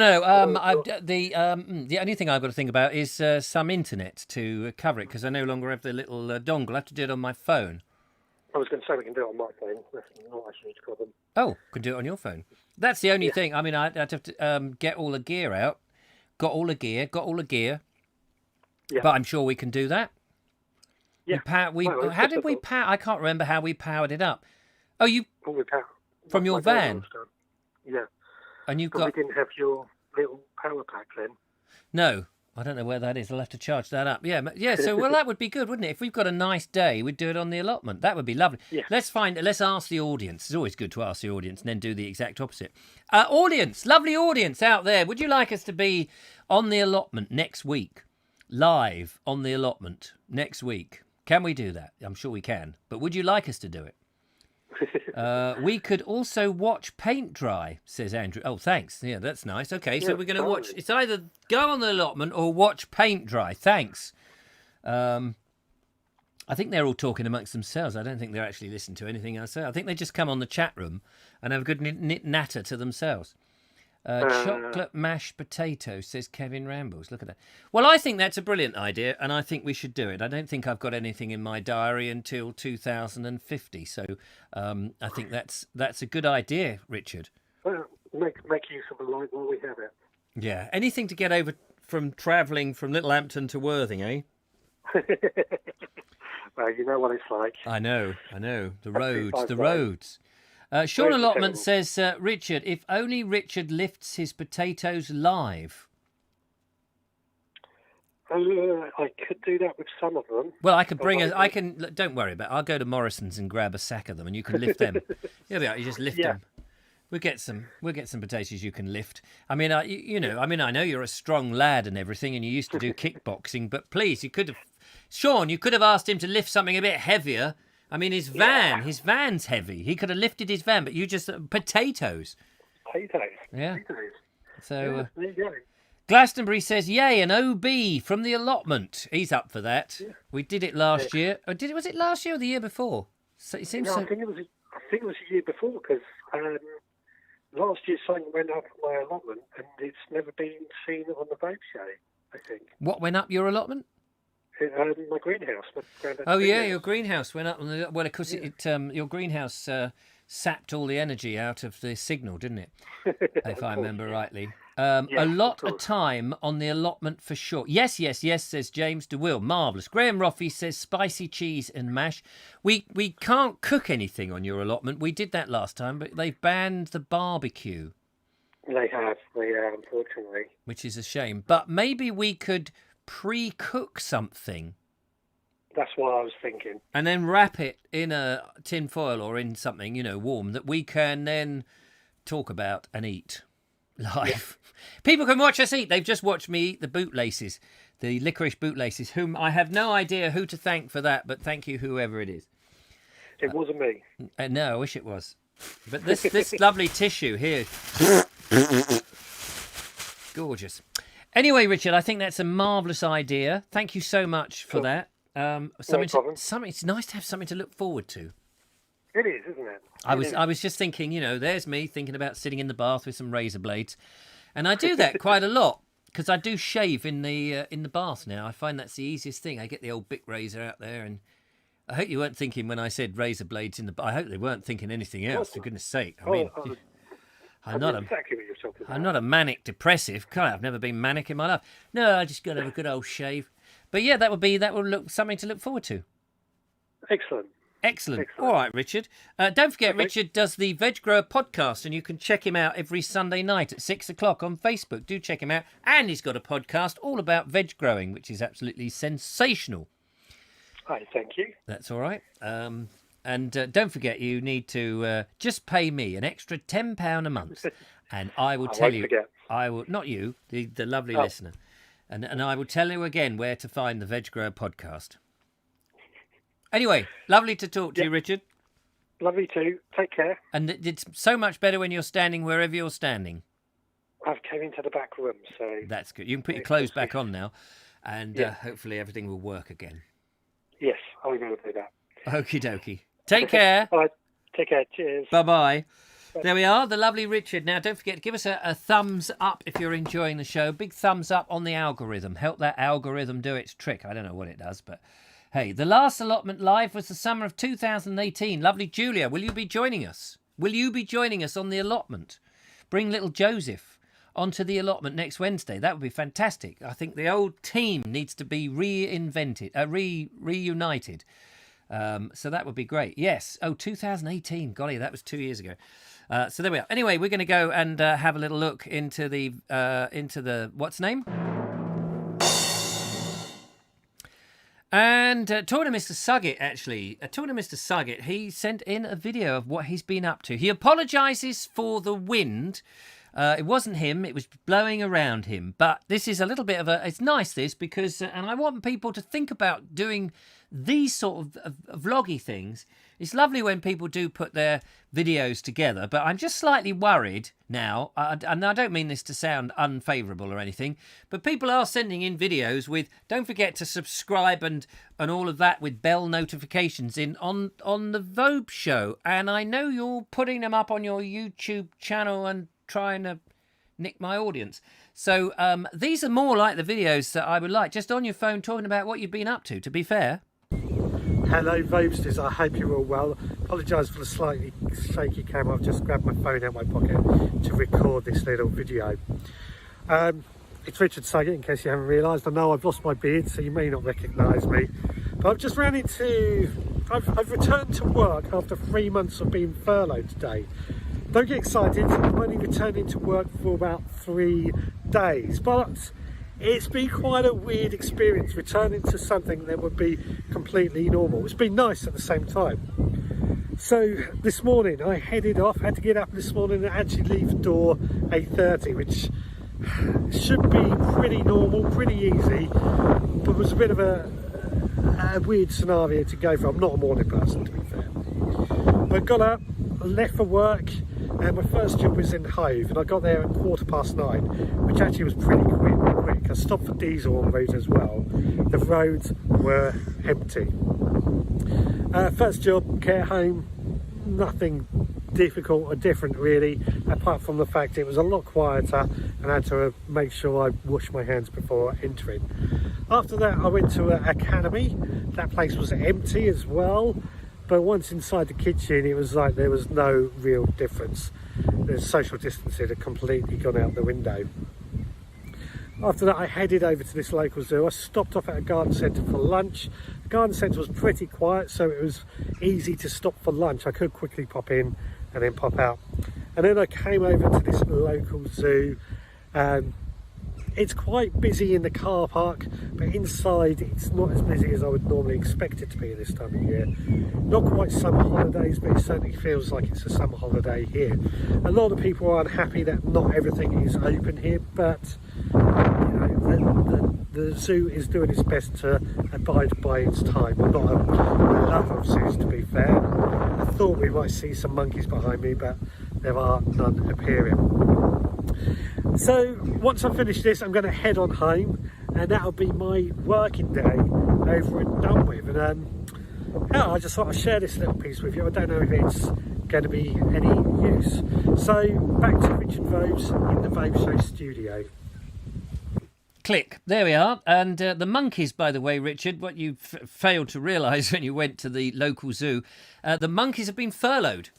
The only thing I've got to think about is some internet to cover it, because I no longer have the little dongle. I have to do it on my phone. I was going to say we can do it on my phone. That's not a huge problem. Oh, can do it on your phone. That's the only thing. I mean, I'd have to get all the gear out. Got all the gear. Yeah. But I'm sure we can do that. Yeah. How did we power? I can't remember how we powered it up. Oh, from your my van. Yeah. And you've But got. we didn't have your little power pack then. No, I don't know where that is. I'll have to charge that up. Yeah. So that would be good, wouldn't it? If we've got a nice day, we'd do it on the allotment. That would be lovely. Yeah. Let's ask the audience. It's always good to ask the audience and then do the exact opposite. Audience, lovely audience out there. Would you like us to be on the allotment next week? Live on the allotment next week? Can we do that? I'm sure we can. But would you like us to do it? We could also watch paint dry, says Andrew. Oh, thanks. Yeah, that's nice. Okay, so we're going to watch. It's either go on the allotment or watch paint dry. Thanks. I think they're all talking amongst themselves. I don't think they're actually listening to anything I say. I think they just come on the chat room and have a good natter to themselves. Chocolate mashed potato, says Kevin Rambles. Look at that. Well, I think that's a brilliant idea, and I think we should do it. I don't think I've got anything in my diary until 2050, so I think that's a good idea, Richard. Well, make use of the light while we have it. Yeah, anything to get over from travelling from Littlehampton to Worthing, eh? Well, you know what it's like. I know. The roads. Sean Allotment says, Richard, if only Richard lifts his potatoes live. I could do that with some of them. Well, I could don't worry about it. I'll go to Morrison's and grab a sack of them and you can lift them. You just lift them. We'll get some potatoes you can lift. I mean, I know you're a strong lad and everything and you used to do kickboxing, but please, you could have asked him to lift something a bit heavier. I mean, his van's heavy. He could have lifted his van, but you just... potatoes. Potatoes. Yeah. Potatoes. So, there you go. Glastonbury says, yay, an OB from the allotment. He's up for that. Yeah. We did it last year. Was it last year or the year before? So it seems I think it was a year before, because last year something went up my allotment, and it's never been seen on the boat show, I think. What went up your allotment? My greenhouse. Your greenhouse went up. Well, of course, your greenhouse sapped all the energy out of the signal, didn't it? If I remember rightly. A lot of time on the allotment for sure. Yes, says James DeWill. Marvellous. Graham Roffey says spicy cheese and mash. We can't cook anything on your allotment. We did that last time, but they've banned the barbecue. They have, unfortunately. Which is a shame. But maybe we could pre-cook something. That's what I was thinking. And then wrap it in a tin foil or in something, warm, that we can then talk about and eat live. People can watch us eat. They've just watched me eat the bootlaces, the licorice bootlaces, whom I have no idea who to thank for that, but thank you, whoever it is. It wasn't me. No, I wish it was. But this lovely tissue here, gorgeous. Anyway, Richard, I think that's a marvellous idea. Thank you so much for that. No problem. It's nice to have something to look forward to. It is, isn't it? I was just thinking, there's me thinking about sitting in the bath with some razor blades, and I do that quite a lot because I do shave in the bath now. I find that's the easiest thing. I get the old Bic razor out there, and I hope you weren't thinking when I said razor blades in the. I hope they weren't thinking anything else. For goodness' sake, I mean, I'm not exactly what you're talking about. I'm not a manic depressive. God, I've never been manic in my life. No, I just got to have a good old shave. But yeah, that will look something to look forward to. Excellent. All right, Richard. Don't forget, Richard does the Veg Grower podcast, and you can check him out every Sunday night at 6:00 on Facebook. Do check him out. And he's got a podcast all about veg growing, which is absolutely sensational. Hi, thank you. That's all right. And don't forget, you need to just pay me an extra £10 a month, and I will tell you. Forget. I will not you, the lovely listener, and I will tell you again where to find the Veg Grower podcast. Anyway, lovely to talk to you, Richard. Lovely too. Take care. And it's so much better when you're standing wherever you're standing. I've came into the back room, so... That's good. You can put your clothes back on now, and hopefully everything will work again. Yes, I will do that. Okie dokie. Take care. All right. Take care. Cheers. Bye-bye. There we are, the lovely Richard. Now, don't forget to give us a thumbs up if you're enjoying the show. Big thumbs up on the algorithm. Help that algorithm do its trick. I don't know what it does, but... Hey, the last allotment live was the summer of 2018. Lovely Julia, will you be joining us? Will you be joining us on the allotment? Bring little Joseph onto the allotment next Wednesday. That would be fantastic. I think the old team needs to be reunited. So that would be great. Yes. Oh, 2018. Golly, that was 2 years ago. So there we are. Anyway, we're going to go and have a little look into the what's name? And talking to Mr. Saget, he sent in a video of what he's been up to. He apologises for the wind. It wasn't him, it was blowing around him. But this is a little bit of it's nice this, because, and I want people to think about doing these sort of vloggy things. It's lovely when people do put their videos together, but I'm just slightly worried now, and I don't mean this to sound unfavourable or anything, but people are sending in videos with, don't forget to subscribe and all of that with bell notifications in on the Vobes show, and I know you're putting them up on your YouTube channel and trying to nick my audience. So these are more like the videos that I would like, just on your phone talking about what you've been up to be fair. Hello Vobesters, I hope you're all well. Apologise for the slightly shaky camera, I've just grabbed my phone out of my pocket to record this little video. It's Richard Saget, in case you haven't realised. I know I've lost my beard, so you may not recognise me. But I've just I've returned to work after 3 months of being furloughed today. Don't get excited, I'm only returning to work for about 3 days, but it's been quite a weird experience returning to something that would be completely normal. It's been nice at the same time. So this morning I headed off, had to get up this morning and actually leave the door 8:30, which should be pretty normal, pretty easy, but was a bit of a weird scenario to go for. I'm not a morning person, to be fair. But got up, left for work, and my first job was in Hove, and I got there at 9:15, which actually was pretty quick. I stopped for diesel on the road as well. The roads were empty. First job, care home, nothing difficult or different really, apart from the fact it was a lot quieter and I had to make sure I washed my hands before entering. After that I went to an academy. That place was empty as well, but once inside the kitchen it was like there was no real difference. The social distancing had completely gone out the window. After that I headed over to this local zoo. I stopped off at a garden centre for lunch. The garden centre was pretty quiet, so it was easy to stop for lunch. I could quickly pop in and then pop out. And then I came over to this local zoo. It's quite busy in the car park, but inside it's not as busy as I would normally expect it to be this time of year. Not quite summer holidays, but it certainly feels like it's a summer holiday here. A lot of people are unhappy that not everything is open here, but you know, the zoo is doing its best to abide by its time. I'm not a lover of zoos, to be fair. I thought we might see some monkeys behind me, but there are none appearing. So once I finish this, I'm going to head on home, and that'll be my working day over and done with. And yeah, I just thought I'd share this little piece with you. I don't know if it's going to be any use. So back to Richard Vobes in the Vobes Show studio. Click. There we are. And the monkeys, by the way, Richard, what you failed to realise when you went to the local zoo, the monkeys have been furloughed.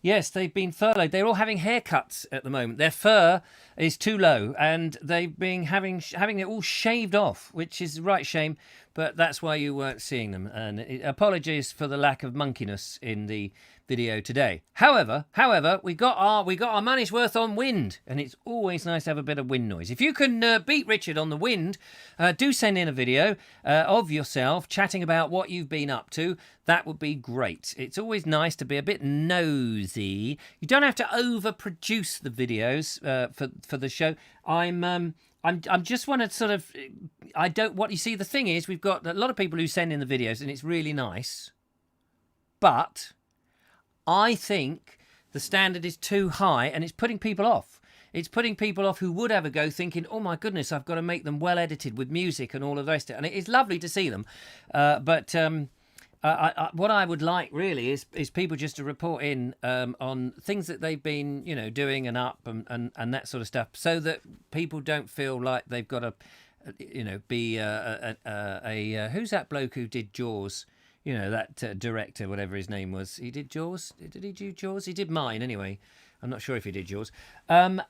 Yes, they've been furloughed. They're all having haircuts at the moment. Their fur is too low, and they've been having it all shaved off, which is a right shame. But that's why you weren't seeing them. And apologies for the lack of monkeyness in the video today. However, we got our money's worth on wind, and it's always nice to have a bit of wind noise. If you can beat Richard on the wind, do send in a video of yourself chatting about what you've been up to. That would be great. It's always nice to be a bit nosy. You don't have to overproduce the videos for the show. I'm just want to sort of, what you see, the thing is, we've got a lot of people who send in the videos, and it's really nice, but I think the standard is too high, and it's putting people off. It's putting people off who would have a go, thinking, oh my goodness, I've got to make them well edited with music and all of the rest of it. And it is lovely to see them, but what I would like really is people just to report in on things that they've been, doing and up and that sort of stuff, so that people don't feel like they've got to, be who's that bloke who did Jaws? That director, whatever his name was. He did Jaws? Did he do Jaws? He did Mine, anyway. I'm not sure if he did Jaws.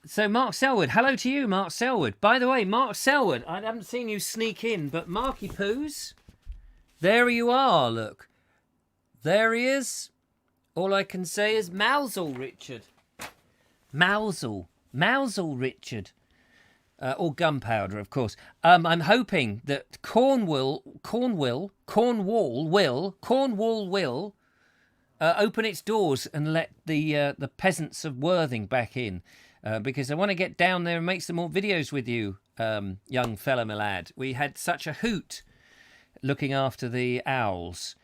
So Mark Selwood. Hello to you, Mark Selwood. By the way, Mark Selwood, I haven't seen you sneak in, but Marky Poos, there you are, look. There he is. All I can say is Mousel, Richard. Mousel, Richard. Or gunpowder, of course. I'm hoping that Cornwall will open its doors and let the peasants of Worthing back in, because I want to get down there and make some more videos with you, young fella, my lad. We had such a hoot looking after the owls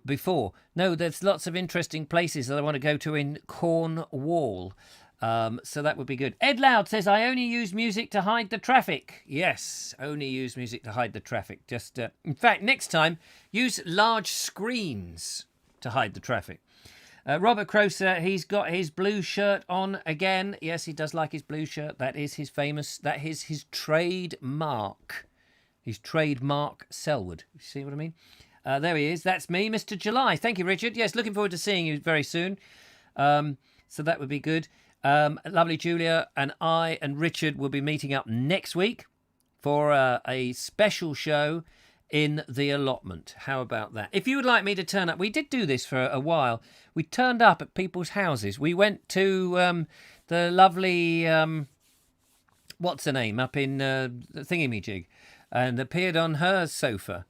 before. No, there's lots of interesting places that I want to go to in Cornwall. So that would be good. Ed Loud says, I only use music to hide the traffic. Yes, only use music to hide the traffic. Just, in fact, next time, use large screens to hide the traffic. Robert Croser, he's got his blue shirt on again. Yes, he does like his blue shirt. That is his trademark. His trademark Selwood. You see what I mean? There he is. That's me, Mr. July. Thank you, Richard. Yes, looking forward to seeing you very soon. So that would be good. Lovely Julia and I and Richard will be meeting up next week for a special show in the Allotment. How about that? If you would like me to turn up, we did do this for a while. We turned up at people's houses. We went to the lovely, what's her name, up in Thingamajig, and appeared on her sofa.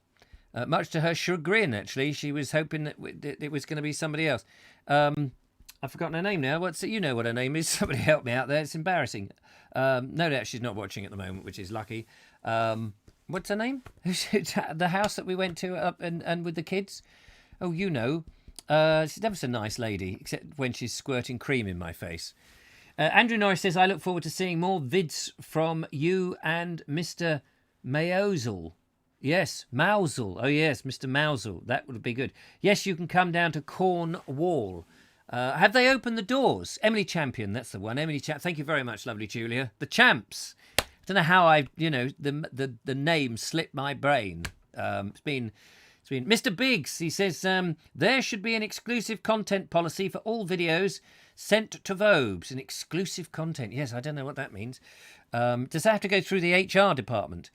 Much to her chagrin, actually. She was hoping that it was going to be somebody else. I've forgotten her name now. You know what her name is. Somebody help me out there. It's embarrassing. No doubt she's not watching at the moment, which is lucky. What's her name? The house that we went to up and with the kids. Oh, she's never so nice lady, except when she's squirting cream in my face. Andrew Norris says, I look forward to seeing more vids from you and Mr. Mayozel. Yes, Mousel. Oh, yes, Mr. Mousel. That would be good. Yes, you can come down to Cornwall. Have they opened the doors? Emily Champion, that's the one. Emily Champ. Thank you very much, lovely Julia. The Champs. I don't know how the name slipped my brain. It's been Mr. Biggs. He says there should be an exclusive content policy for all videos sent to Vobes. An exclusive content. Yes, I don't know what that means. Does that have to go through the HR department?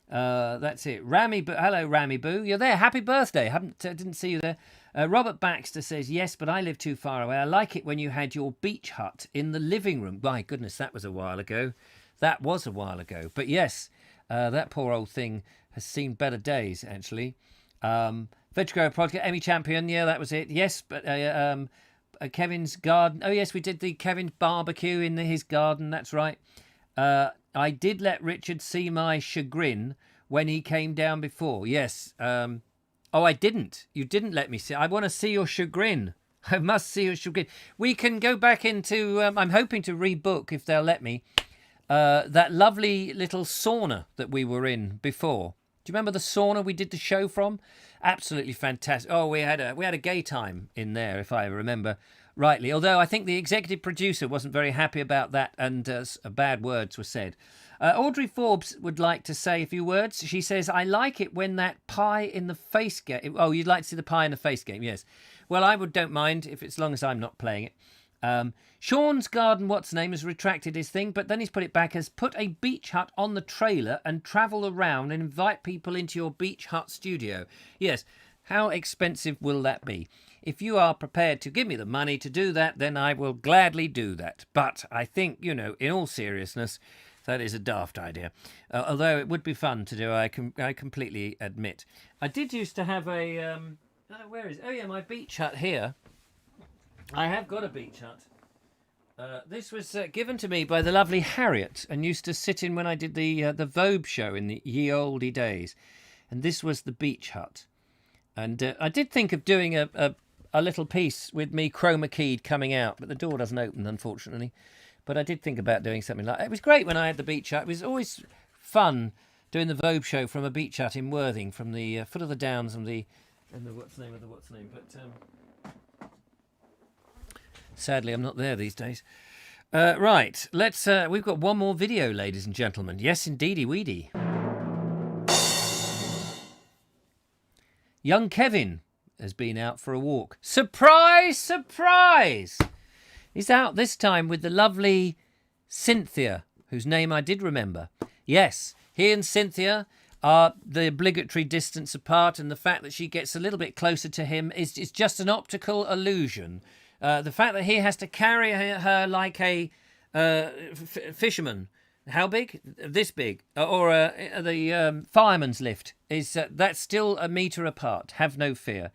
That's it. Hello, Rami Boo. You're there. Happy birthday. Didn't see you there. Robert Baxter says, yes, but I live too far away. I like it when you had your beach hut in the living room. My goodness, that was a while ago. that was a while ago. But yes, that poor old thing has seen better days, actually. Veg Grower Podcast, Emmy Champion, yeah, that was it. Yes, but Kevin's garden. Oh, yes, we did the Kevin's barbecue in his garden, that's right. I did let Richard see my chagrin when he came down before. Yes. Oh, I didn't. You didn't let me see. I want to see your chagrin. I must see your chagrin. We can go back into... I'm hoping to rebook, if they'll let me, that lovely little sauna that we were in before. Do you remember the sauna we did the show from? Absolutely fantastic. Oh, we had a gay time in there, if I remember rightly. Although I think the executive producer wasn't very happy about that, and bad words were said. Audrey Forbes would like to say a few words. She says, I like it when that pie in the face game... Oh, you'd like to see the pie in the face game, yes. Well, I don't mind, if as long as I'm not playing it. Sean's Garden, what's name, has retracted his thing, but then he's put it back as put a beach hut on the trailer and travel around and invite people into your beach hut studio. Yes, how expensive will that be? If you are prepared to give me the money to do that, then I will gladly do that. But I think, you know, in all seriousness, that is a daft idea. Although it would be fun to do, I completely admit. I did used to have a... where is it? Oh, yeah, my beach hut here. I have got a beach hut. This was given to me by the lovely Harriet and used to sit in when I did the Vobes show in the ye olde days. And this was the beach hut. And I did think of doing a little piece with me chroma keyed coming out, but the door doesn't open, unfortunately. But I did think about doing something like that. It was great when I had the beach hut. It was always fun doing the Vobes show from a beach hut in Worthing, from the foot of the Downs and the what's name. But sadly, I'm not there these days. Right, let's. We've got one more video, ladies and gentlemen. Yes, indeedy weedy. Young Kevin has been out for a walk. Surprise, surprise! He's out this time with the lovely Cynthia, whose name I did remember. Yes, he and Cynthia are the obligatory distance apart, and the fact that she gets a little bit closer to him is just an optical illusion. The fact that he has to carry her like a fisherman. How big? This big. Or the fireman's lift. Is that's still a metre apart. Have no fear.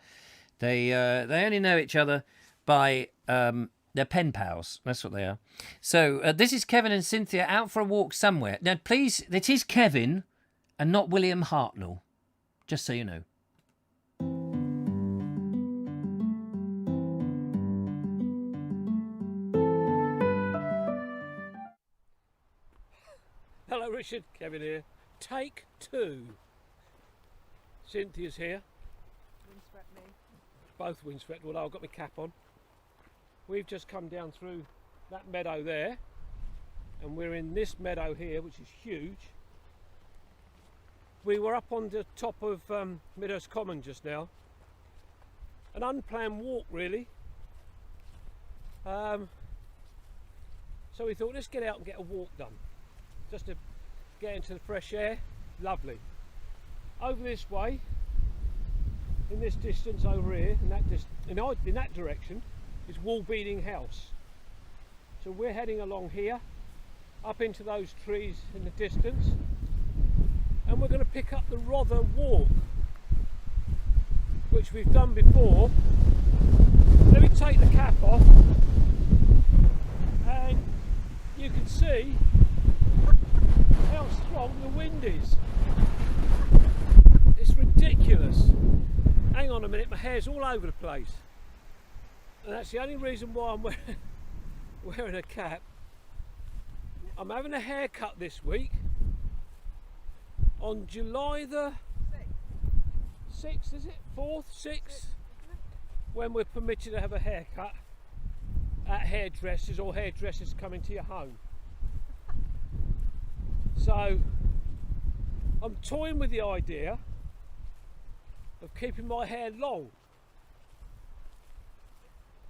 They only know each other by... they're pen pals. That's what they are. So this is Kevin and Cynthia out for a walk somewhere. Now, please, it is Kevin and not William Hartnell. Just so you know. Hello Richard, Kevin here. Take 2. Cynthia's here. Windswept me. Both windswept, although I've got my cap on. We've just come down through that meadow there, and we're in this meadow here, which is huge. We were up on the top of Midhurst Common just now. An unplanned walk, really. So we thought, let's get out and get a walk done. Just to get into the fresh air. Lovely. Over this way, in this distance over here, in that direction, is Woolbeating House. So we're heading along here, up into those trees in the distance, and we're going to pick up the Rother Walk, which we've done before. Let me take the cap off, and you can see how strong the wind is. It's ridiculous. Hang on a minute, my hair's all over the place. And that's the only reason why I'm wearing a cap. I'm having a haircut this week on July the 6th, is it? 4th? 6th? When we're permitted to have a haircut at hairdressers or hairdressers coming to your home. So I'm toying with the idea of keeping my hair long,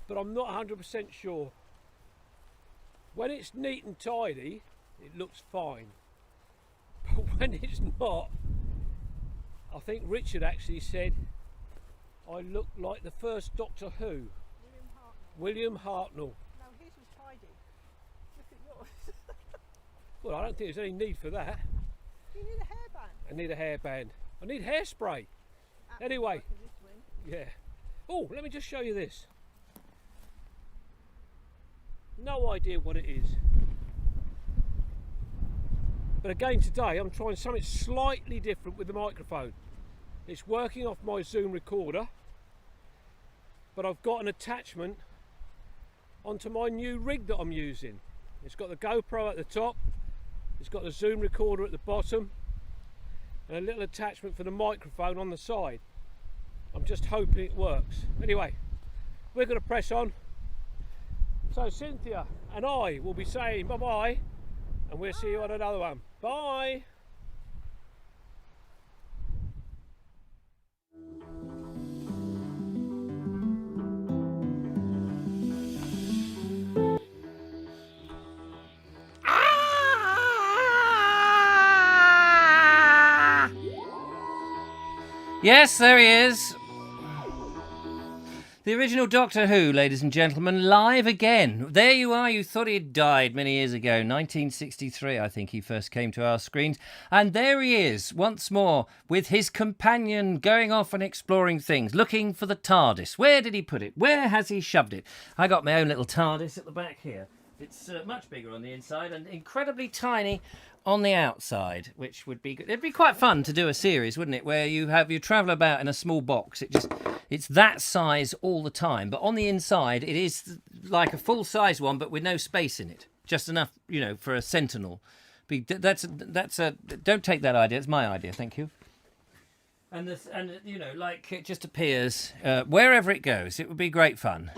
but I'm not 100% sure. When it's neat and tidy, it looks fine, but when it's not, I think Richard actually said I look like the first Doctor Who. William Hartnell. No, his was tidy. Look at yours. Well, I don't think there's any need for that. You need a hairband. I need a hairband. I need hairspray. Anyway. Yeah. Oh, let me just show you this. No idea what it is. But again today I'm trying something slightly different with the microphone. It's working off my Zoom recorder, but I've got an attachment onto my new rig that I'm using. It's got the GoPro at the top, it's got the Zoom recorder at the bottom, and a little attachment for the microphone on the side. I'm just hoping it works. Anyway, we're going to press on. So Cynthia and I will be saying bye-bye, and we'll see you on another one. Bye! Yes, there he is. The original Doctor Who, ladies and gentlemen, live again. There you are. You thought he had died many years ago. 1963, I think he first came to our screens. And there he is, once more, with his companion going off and exploring things, looking for the TARDIS. Where did he put it? Where has he shoved it? I got my own little TARDIS at the back here. It's much bigger on the inside and incredibly tiny on the outside, which would be good. It'd be quite fun to do a series, wouldn't it, where you travel about in a small box. It's that size all the time, but on the inside it is like a full-size one, but with no space in it, just enough, for a sentinel. Don't take that idea. It's my idea. Thank you. And it just appears wherever it goes. It would be great fun.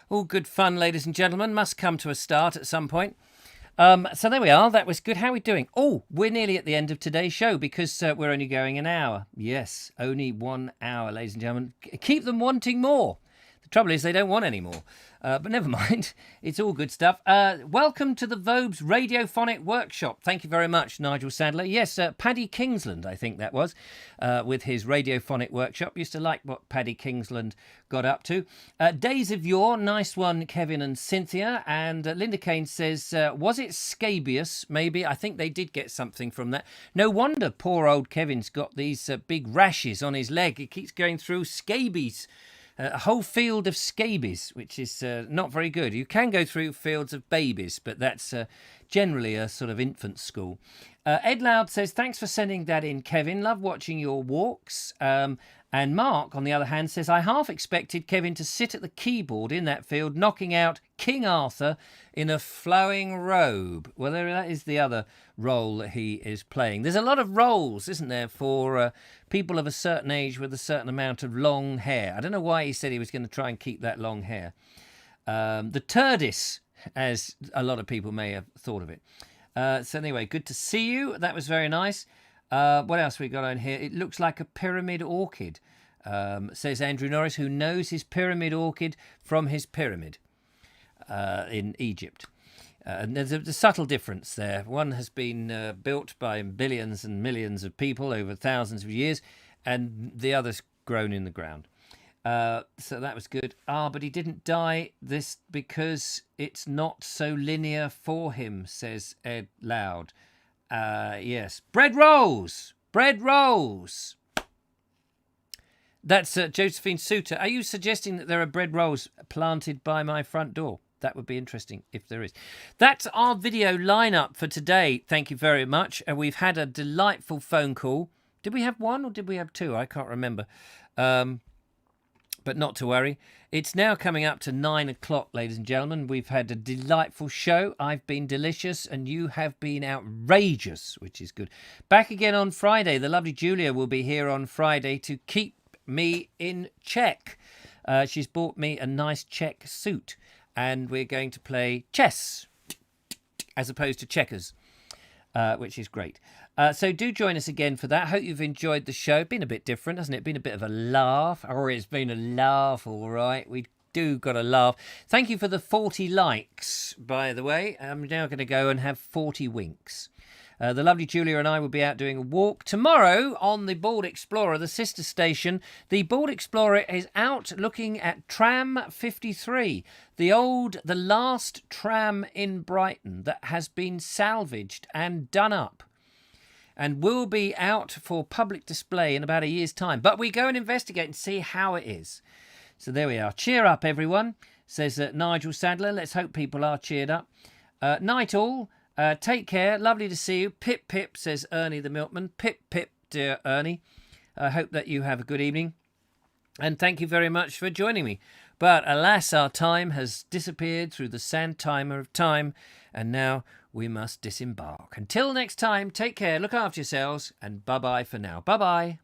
All good fun, ladies and gentlemen. Must come to a start at some point. So there we are. That was good. How are we doing? Oh, we're nearly at the end of today's show because we're only going an hour. Yes, only 1 hour, ladies and gentlemen. Keep them wanting more. The trouble is they don't want any more. But never mind. It's all good stuff. Welcome to the Vobes Radiophonic Workshop. Thank you very much, Nigel Sadler. Yes, Paddy Kingsland, I think that was, with his Radiophonic Workshop. Used to like what Paddy Kingsland got up to. Days of Yore, nice one, Kevin and Cynthia. And Linda Kane says, was it scabious? Maybe. I think they did get something from that. No wonder poor old Kevin's got these big rashes on his leg. He keeps going through scabies. A whole field of scabies, which is not very good. You can go through fields of babies, but that's generally a sort of infant school. Ed Loud says, thanks for sending that in, Kevin. Love watching your walks. And Mark, on the other hand, says, I half expected Kevin to sit at the keyboard in that field, knocking out King Arthur in a flowing robe. Well, that is the other role that he is playing. There's a lot of roles, isn't there, for people of a certain age with a certain amount of long hair. I don't know why he said he was going to try and keep that long hair. The Turdis, as a lot of people may have thought of it. So anyway, good to see you. That was very nice. What else we got on here? It looks like a pyramid orchid, says Andrew Norris, who knows his pyramid orchid from his pyramid in Egypt. And there's a subtle difference there. One has been built by billions and millions of people over thousands of years, and the other's grown in the ground. So that was good. But he didn't die this because it's not so linear for him, says Ed Loud. Yes. Bread rolls! Bread rolls! That's Josephine Suter. Are you suggesting that there are bread rolls planted by my front door? That would be interesting if there is. That's our video lineup for today. Thank you very much. And we've had a delightful phone call. Did we have one or did we have two? I can't remember. But not to worry. It's now coming up to 9 o'clock, ladies and gentlemen. We've had a delightful show. I've been delicious and you have been outrageous, which is good. Back again on Friday. The lovely Julia will be here on Friday to keep me in check. She's bought me a nice check suit and we're going to play chess as opposed to checkers, which is great. So do join us again for that. Hope you've enjoyed the show. Been a bit different, hasn't it? Been a bit of a laugh. Or it's been a laugh, all right. We do got a laugh. Thank you for the 40 likes, by the way. I'm now going to go and have 40 winks. The lovely Julia and I will be out doing a walk tomorrow on the Bald Explorer, the sister station. The Bald Explorer is out looking at Tram 53, the last tram in Brighton that has been salvaged and done up, and will be out for public display in about a year's time. But we go and investigate and see how it is. So there we are. Cheer up, everyone, says Nigel Sadler. Let's hope people are cheered up. Night all. Take care. Lovely to see you. Pip, pip, says Ernie the milkman. Pip, pip, dear Ernie. I hope that you have a good evening. And thank you very much for joining me. But alas, our time has disappeared through the sand timer of time, and now we must disembark. Until next time, take care, look after yourselves, and bye-bye for now. Bye-bye.